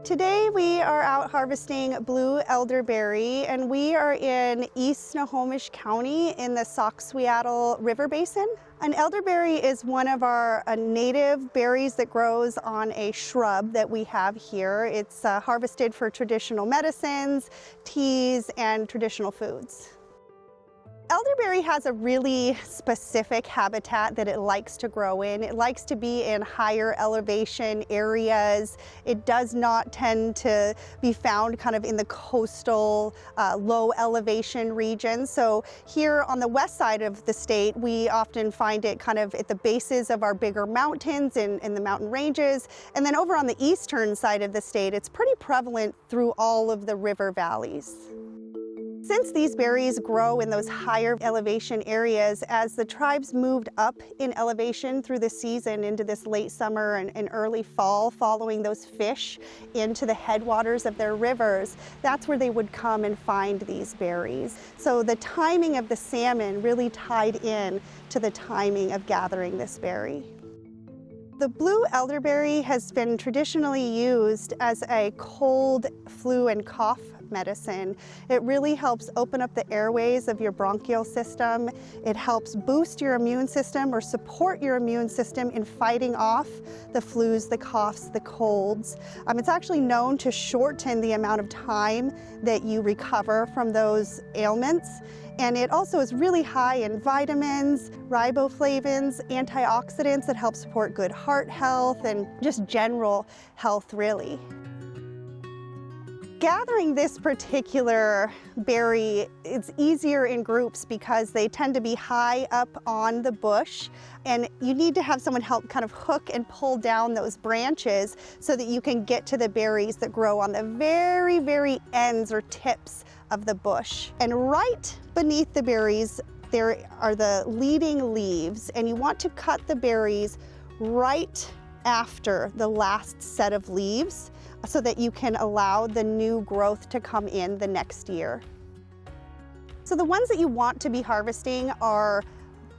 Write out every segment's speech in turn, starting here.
Today we are out harvesting blue elderberry, and we are in East Snohomish County in the Sauk-Suiattle River Basin. An elderberry is one of our native berries that grows on a shrub that we have here. It's harvested for traditional medicines, teas, and traditional foods. Elderberry has a really specific habitat that it likes to grow in. It likes to be in higher elevation areas. It does not tend to be found kind of in the coastal, low elevation regions. So here on the west side of the state, we often find it kind of at the bases of our bigger mountains in the mountain ranges. And then over on the eastern side of the state, it's pretty prevalent through all of the river valleys. Since these berries grow in those higher elevation areas, as the tribes moved up in elevation through the season into this late summer and early fall, following those fish into the headwaters of their rivers, that's where they would come and find these berries. So the timing of the salmon really tied in to the timing of gathering this berry. The blue elderberry has been traditionally used as a cold, flu, and cough medicine. It really helps open up the airways of your bronchial system. It helps boost your immune system or support your immune system in fighting off the flus, the coughs, the colds. It's actually known to shorten the amount of time that you recover from those ailments. And it also is really high in vitamins, riboflavins, antioxidants that help support good heart health and just general health, really. Gathering this particular berry, it's easier in groups because they tend to be high up on the bush, and you need to have someone help kind of hook and pull down those branches so that you can get to the berries that grow on the very, very ends or tips of the bush. And right beneath the berries, there are the leading leaves, and you want to cut the berries right after the last set of leaves so that you can allow the new growth to come in the next year. So the ones that you want to be harvesting are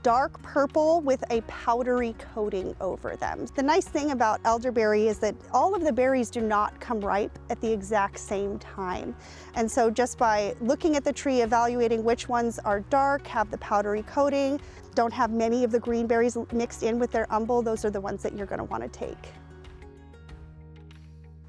dark purple with a powdery coating over them. The nice thing about elderberry is that all of the berries do not come ripe at the exact same time. And so just by looking at the tree, evaluating which ones are dark, have the powdery coating, don't have many of the green berries mixed in with their umbel, those are the ones that you're going to want to take.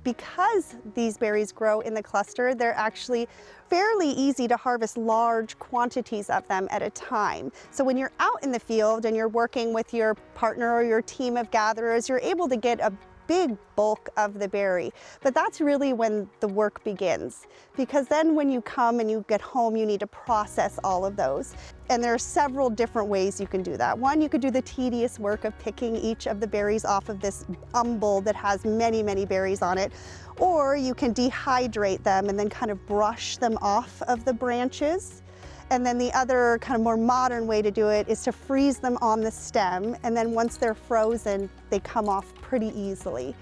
Because these berries grow in the cluster, they're actually fairly easy to harvest large quantities of them at a time. So when you're out in the field and you're working with your partner or your team of gatherers, you're able to get a big bulk of the berry. But that's really when the work begins, because then when you come and you get home, you need to process all of those. And there are several different ways you can do that. One, you could do the tedious work of picking each of the berries off of this umbel that has many, many berries on it. Or you can dehydrate them and then kind of brush them off of the branches. And then the other kind of more modern way to do it is to freeze them on the stem, and then once they're frozen, they come off pretty easily.